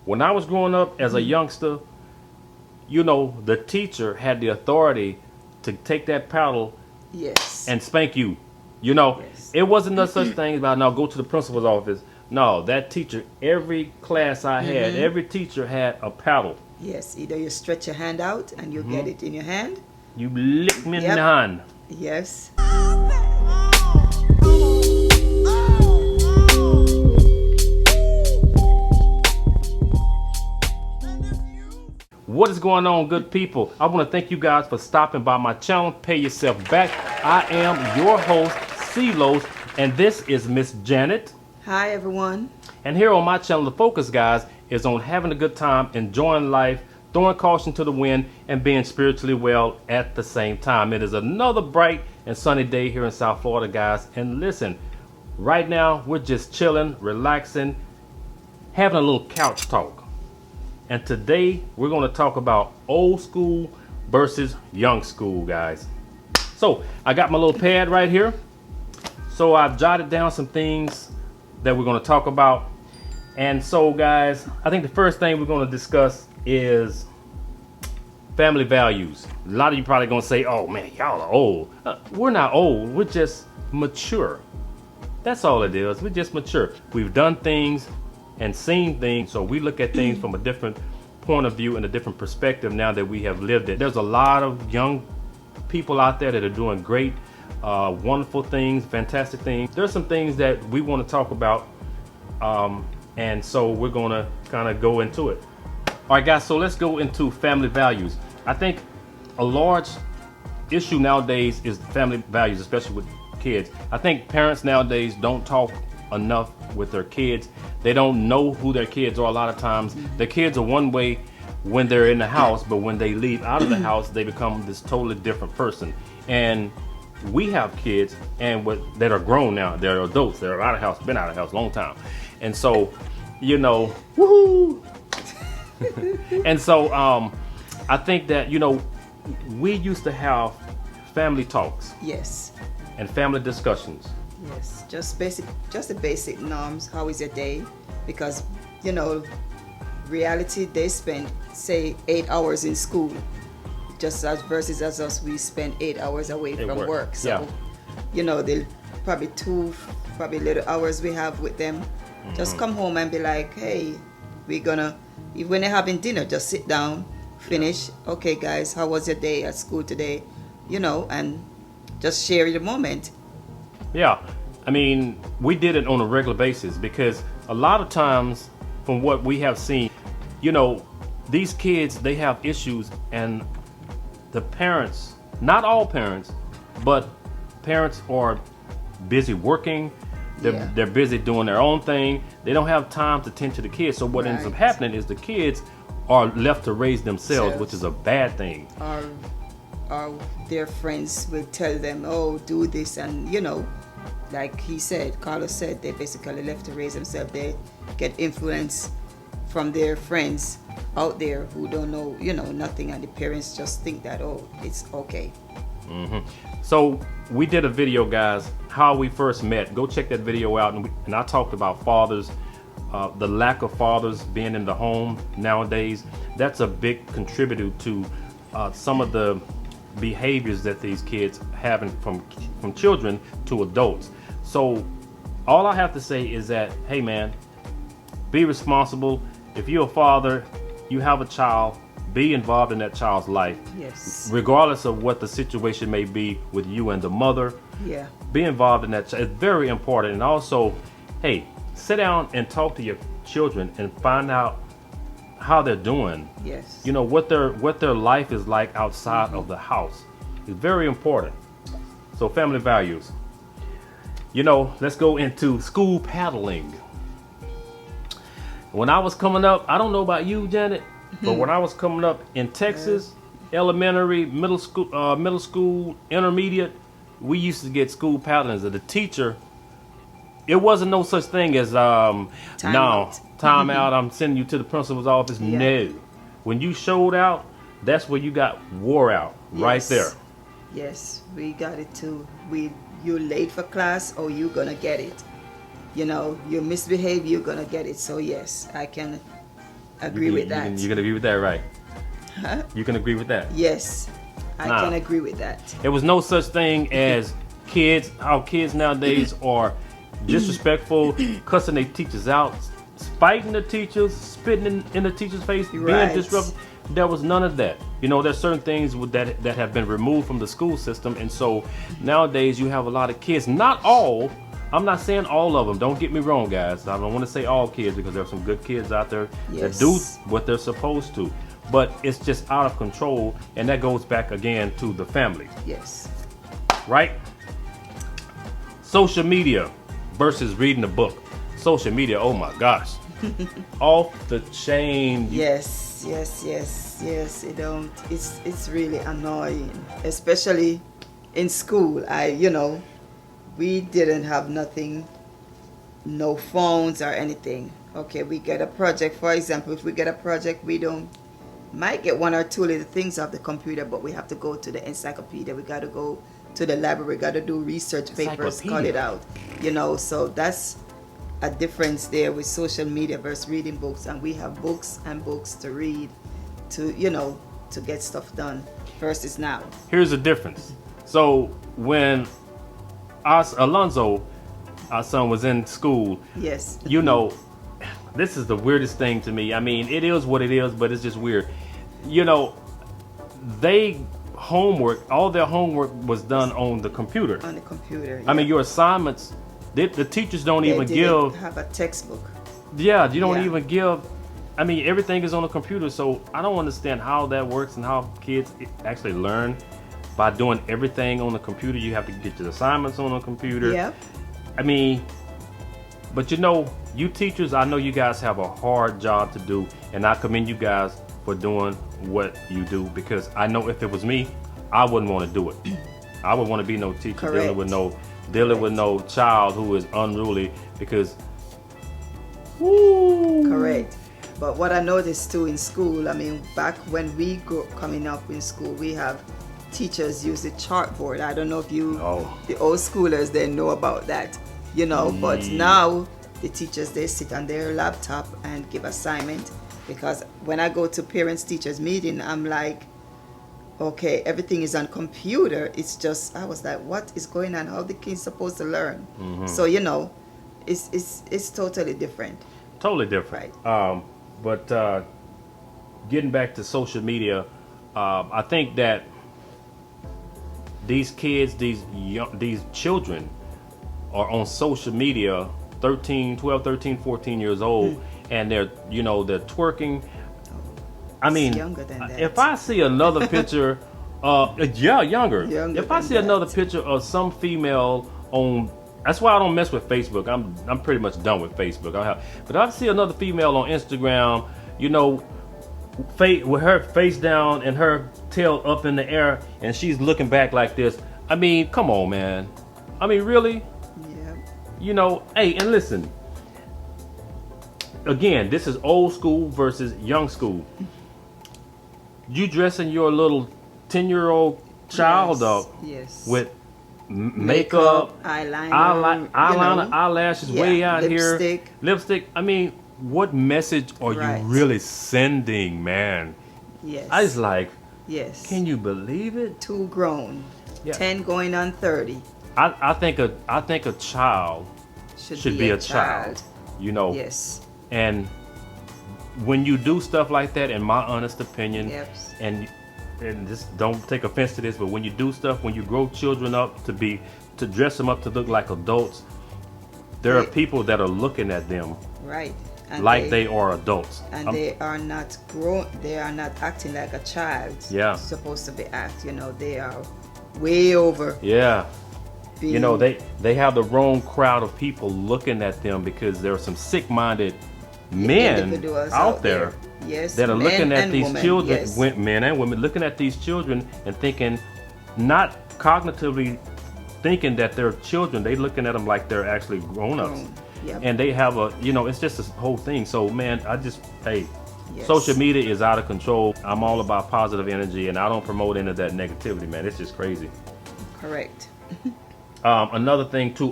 When I was growing up as a youngster, the teacher had the authority to take that paddle Yes. and spank you. You know, Yes. it wasn't no such thing about now go to the principal's office. No, that teacher, every class I had, every teacher had a paddle. Yes. Either you stretch your hand out and you get it in your hand. You lick me in the Yep. hand. Yes. What is going on, good people? I want to thank you guys for stopping by my channel. Pay yourself back. I am your host, CeeLos, and this is Miss Janet. Hi, everyone. And here on my channel, the focus, guys, is on having a good time, enjoying life, throwing caution to the wind, and being spiritually well at the same time. It is another bright and sunny day here in South Florida, guys. And listen, right now, we're just chilling, relaxing, having a little couch talk. And today, we're going to talk about old school versus young school, guys. So, I got my little pad right here. So, I've jotted down some things that we're going to talk about. And so, guys, I think the first thing we're going to discuss is family values. A lot of you probably going to say, oh, man, y'all are old. We're not old. We're just mature. That's all it is. We're just mature. We've done things and seen things, so we look at things from a different point of view and a different perspective now that we have lived it. There's a lot of young people out there that are doing great, wonderful things, fantastic things. There's some things that we want to talk about, and so we're going to kind of go into it. All right, guys, so let's go into family values. I think a large issue nowadays is family values, especially with kids. I think parents nowadays don't talk enough with their kids. They don't know who their kids are a lot of times. Their kids are one way when they're in the house, but when they leave out of the house, they become this totally different person. And we have kids that are grown now. They're adults. They're out of the house, been out of the house a long time. And so, woohoo! And so, I think that, we used to have family talks. Yes. And family discussions. Yes. Just the basic norms. How is your day? Because, reality, they spend, say, 8 hours in school. Just as versus as us, we spend 8 hours away from work. So, they'll probably little hours we have with them. Just come home and be like, hey, when they're having dinner, just sit down, finish. Okay, guys, how was your day at school today? And just share the moment. Yeah, I mean, we did it on a regular basis because a lot of times from what we have seen, these kids, they have issues, and the parents, not all parents, but parents are busy working. They're busy doing their own thing. They don't have time to tend to the kids. So what ends up happening is the kids are left to raise themselves, which is a bad thing. Or their friends will tell them, oh, do this, and like Carlos said, they basically left to raise themselves. They get influence from their friends out there who don't know, nothing, and the parents just think that, oh, it's okay. So we did a video, guys, how we first met. Go check that video out, and I talked about fathers, the lack of fathers being in the home nowadays. That's a big contributor to some of the behaviors that these kids have from children to adults. So all I have to say is that, hey man, be responsible. If you're a father, you have a child, be involved in that child's life. Yes. Regardless of what the situation may be with you and the mother. Yeah. Be involved in that. It's very important. And also, hey, sit down and talk to your children and find out how they're doing. Yes. What their life is like outside of the house. It's very important. So family values. Let's go into school paddling. When I was coming up, I don't know about you, Janet, but when I was coming up in Texas, elementary, middle school, intermediate, we used to get school paddling. The teacher, it wasn't no such thing as time out, I'm sending you to the principal's office. Yeah. No. When you showed out, that's where you got wore out. Right there. Yes, we got it too. You're late for class, or you're gonna get it. You misbehave, you're gonna get it. So yes, I can Agree with that. You can agree with that, right? You can agree with that. Yes, I can agree with that. There was no such thing as how kids nowadays are disrespectful, cussing their teachers out, spiting the teachers, spitting in the teacher's face, being disruptive. There was none of that. You know, there's certain things that have been removed from the school system, and so nowadays you have a lot of kids. Not all. I'm not saying all of them. Don't get me wrong, guys. I don't want to say all kids because there's some good kids out there that do what they're supposed to. But it's just out of control, and that goes back again to the family. Yes. Right? Social media versus reading a book. Social media, oh my gosh. Off the chain. Yes. It's really annoying, especially in school. We didn't have nothing, no phones or anything. Okay, we get a project. For example, if we get a project, might get one or two little things off the computer, but we have to go to the encyclopedia. We got to go to the library. We got to do research papers, cut it out. So that's a difference there with social media versus reading books. And we have books and books to read, to get stuff done versus now. Here's the difference. So when Alonzo, our son, was in school, yes, this is the weirdest thing to me. I mean, it is what it is, but it's just weird. All their homework was done on the computer. On the computer. I mean, your assignments, the teachers don't even give. Have a textbook. Yeah, you don't even give. I mean, everything is on the computer, so I don't understand how that works and how kids actually learn by doing everything on the computer. You have to get your assignments on the computer. Yep. I mean, but you teachers, I know you guys have a hard job to do, and I commend you guys for doing what you do, because I know if it was me, I wouldn't want to do it. I would want to be no teacher dealing with no child who is unruly, because Correct. But what I noticed too in school, I mean, back when we coming up in school, we have teachers use the chalkboard. I don't know if the old schoolers, they know about that, but now the teachers, they sit on their laptop and give assignment, because when I go to parents teachers meeting, I'm like, okay, everything is on computer. It's just, I was like, what is going on? How the kids supposed to learn? So it's totally different. Totally different. Right. But getting back to social media, I think that these kids, these children are on social media 12, 13, 14 years old, and they're twerking. I mean, younger than that. If I see another picture, younger. If I see another picture of some female on, that's why I don't mess with Facebook. I'm pretty much done with Facebook. But if I see another female on Instagram, with her face down and her tail up in the air, and she's looking back like this. I mean, come on, man. I mean, really? Yeah. Hey, and listen. Again, this is old school versus young school. You dressing your little 10-year-old child up with makeup, eyeliner, eyelashes way out here, lipstick. I mean, what message are you really sending, man? Yes. I was like, yes. Can you believe it? Too grown. 10 going on 30. I think a child should be a child. Yes. And when you do stuff like that, in my honest opinion, and just don't take offense to this, but when you do stuff, when you grow children up to dress them up to look like adults, there are people that are looking at them and like they are adults, and they are not grown. They are not acting like a child. Supposed to be they are way over. They have the wrong crowd of people looking at them, because there are some sick-minded men out there that are looking at these children, men and women, looking at these children and thinking, not cognitively thinking that they're children. They looking at them like they're actually grown-ups. And they have it's just this whole thing. So, man, social media is out of control. I'm all about positive energy, and I don't promote any of that negativity, man. It's just crazy. Correct. Another thing too,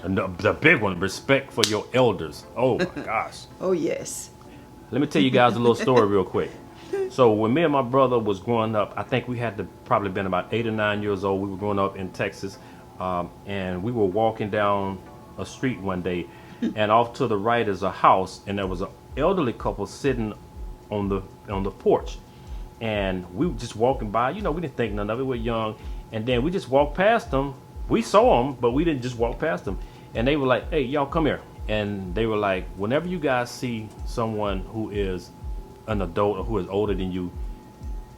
the big one, respect for your elders. Oh my gosh. Oh yes. Let me tell you guys a little story real quick. So when me and my brother was growing up, I think we had to probably been about 8 or 9 years old. We were growing up in Texas, and we were walking down a street one day, and off to the right is a house, and there was an elderly couple sitting on the porch, and we were just walking by. You know, we didn't think none of it. We were young, and then we just walked past them. We saw them, but we didn't just walk past them. And they were like, "Hey, y'all, come here." And they were like, "Whenever you guys see someone who is an adult or who is older than you,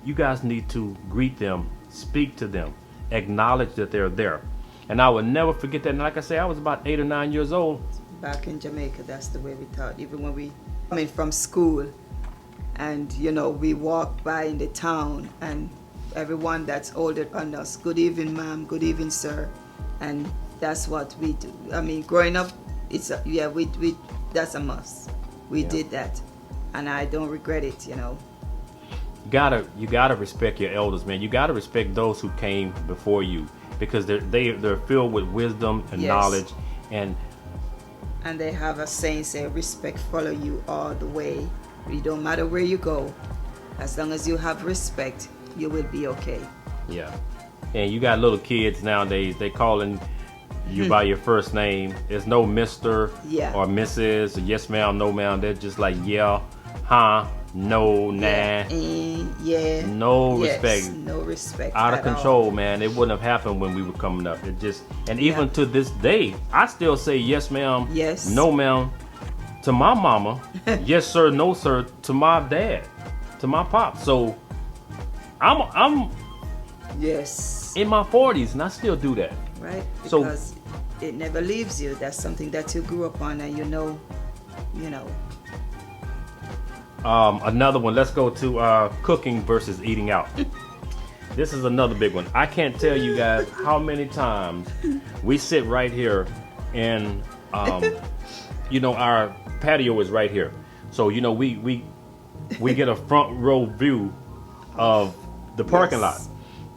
you guys need to greet them, speak to them, acknowledge that they're there." And I would never forget that. And like I say, I was about 8 or 9 years old. Back in Jamaica, that's the way we taught. Even when we coming from school, and you know, we walk by in the town, and everyone that's older than us, "Good evening, ma'am. Good evening, sir." And that's what we do. I mean, growing up, we that's a must. We did that, and I don't regret it. You know. You gotta respect your elders, man. You gotta respect those who came before you, because they're filled with wisdom and knowledge, and they have a saying, say, "Respect follow you all the way." It don't matter where you go, as long as you have respect, you will be okay. Yeah. And you got little kids nowadays, they calling you by your first name. There's no Mr. or Mrs. or yes ma'am, no ma'am. They're just like, yeah, huh, no, nah. No respect. No respect. Out of control, man. It wouldn't have happened when we were coming up. It just, and even to this day, I still say yes ma'am, no ma'am to my mama, yes sir, no sir to my dad, to my pop. So I'm in my 40s and I still do that. Right? Because it never leaves you. That's something that you grew up on, and you know. Another one. Let's go to cooking versus eating out. This is another big one. I can't tell you guys how many times we sit right here, and you know, our patio is right here. So you know, we get a front row view of the parking lot.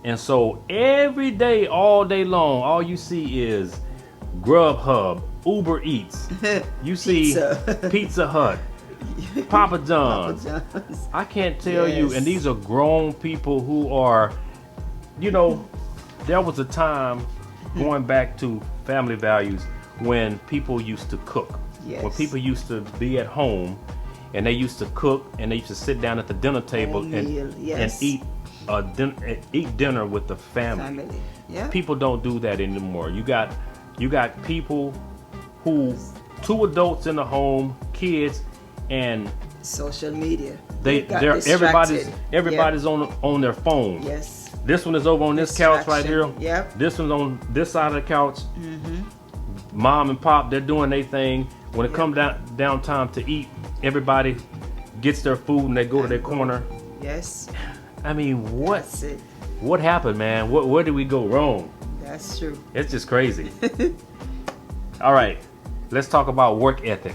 And so every day, all day long, all you see is Grubhub, Uber Eats. You see Pizza Hut, Papa John's. I can't tell you, and these are grown people who are, you know, there was a time going back to family values when people used to cook. When people used to be at home and they used to cook and they used to sit down at the dinner table and eat dinner with the family. People don't do that anymore. You got people who, 2 adults in the home, kids, and social media. Everybody's on their phone. This one is over on this couch right here. This one's on this side of the couch. Mom and pop, they're doing their thing. When it comes down time to eat, everybody gets their food and they go to their corner. I mean, what happened, man? Where did we go wrong? That's true. It's just crazy. All right, let's talk about work ethic.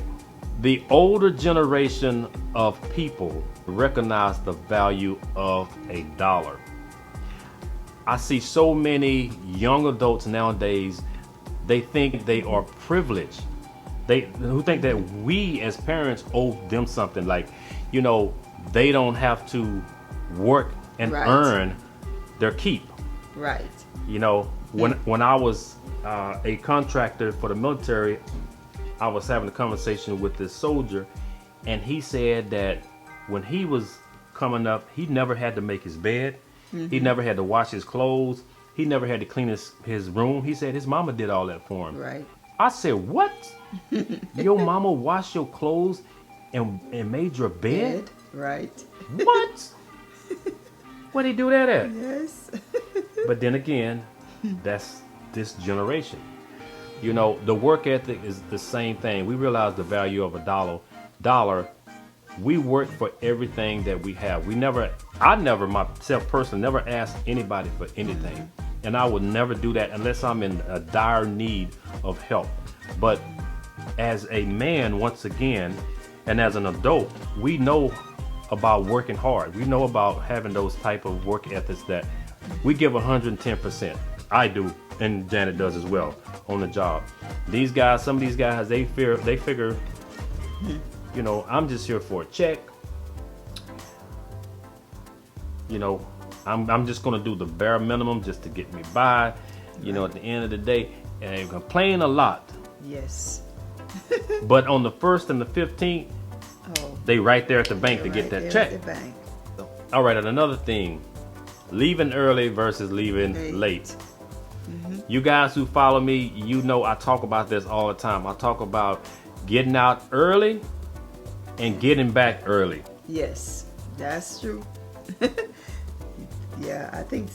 The older generation of people recognize the value of a dollar. I see so many young adults nowadays, they think they are privileged. Who think that we as parents owe them something. Like, you know, they don't have to work and earn their keep. You know, when I was a contractor for the military, I was having a conversation with this soldier, and he said that when he was coming up, he never had to make his bed. He never had to wash his clothes. He never had to clean his room. He said his mama did all that for him. I said, what? Your mama washed your clothes and made your bed? What? Where they do that at? But then again, that's this generation. You know, the work ethic is the same thing. We realize the value of a dollar. We work for everything that we have. I never myself personally never asked anybody for anything. And I would never do that unless I'm in a dire need of help. But as a man, once again, and as an adult, we know about working hard. We know about having those type of work ethics that we give 110%. I do, and Janet does as well on the job. These guys, some of these guys, they figure You know, I'm just here for a check. You know, I'm just gonna do the bare minimum just to get me by. You know, at the end of the day, and I complain a lot. Yes. But on the 1st and the 15th, Oh, they right there at the bank to right get that there check. at the bank. All right, and another thing, leaving early versus leaving late. You guys who follow me, you know I talk about this all the time. I talk about getting out early and getting back early. Yes, that's true. Yeah, I think,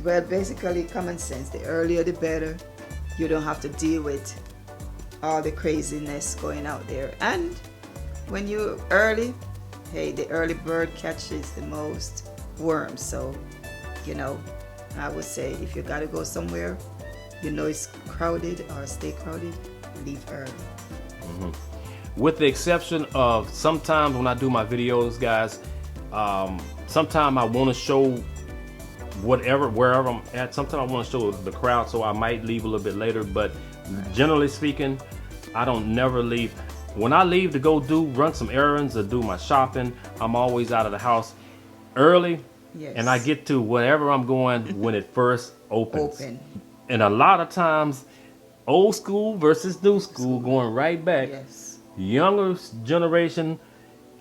well, basically common sense. The earlier the better. You don't have to deal with all the craziness going out there. And when you're early, hey, the early bird catches the most worms. So, you know, I would say if you gotta go somewhere, you know it's crowded or stay crowded, leave early. With the exception of sometimes when I do my videos, guys, sometimes I want to show wherever I'm at. Sometimes I want to show the crowd, so I might leave a little bit later. But generally speaking, I don't never leave. When I leave to go run some errands or do my shopping, I'm always out of the house early. Yes. And I get to wherever I'm going when it first opens. Open. And a lot of times, old school versus new school, going right back. Yes. Younger generation,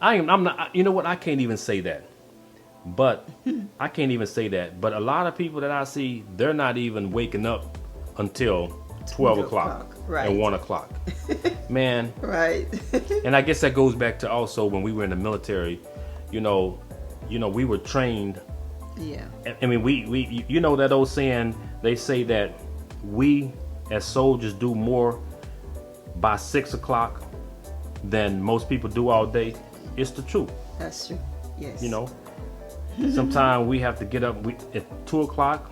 I'm not, you know what, I can't even say that. But I can't even say that. But a lot of people that I see, they're not even waking up until 12 o'clock right. and 1 o'clock. Man. Right. And I guess that goes back to also when we were in the military, you know, we were trained. Yeah. I mean, we you know that old saying, they say that we as soldiers do more by 6 o'clock than most people do all day. It's the truth. That's true. Yes. You know, sometimes we have to get up at 2 o'clock,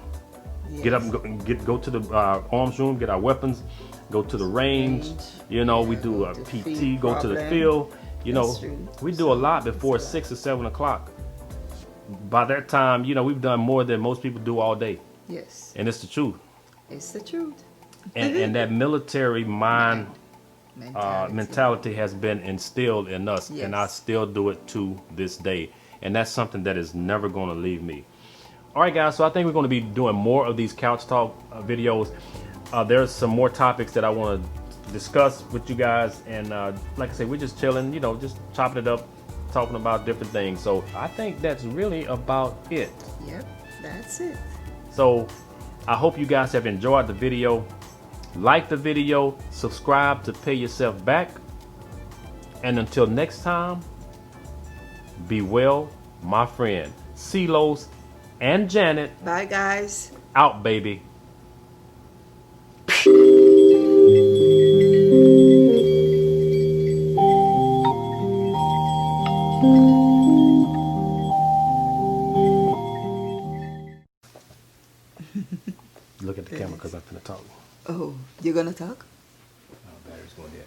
Yes. get up and go to the arms room, get our weapons, go to the range. You know, we do a PT, go to the field. You know, we do a lot before 6 or 7 o'clock. By that time, you know, we've done more than most people do all day. Yes. And it's the truth. It's the truth. And that military mentality has been instilled in us, Yes. and I still do it to this day. And that's something that is never going to leave me. All right, guys, so I think we're going to be doing more of these couch talk videos. There's some more topics that I want to discuss with you guys, and like I say, we're just chilling, you know, just chopping it up, talking about different things. So I think that's really about it. Yep, that's it. So I hope you guys have enjoyed the video. Like the video, subscribe to pay yourself back. And until next time, be well, my friend. CeeLos and Janet. Bye, guys. Out, baby. Look at the camera because I'm finna talk. Oh, you're gonna talk? Battery's going dead.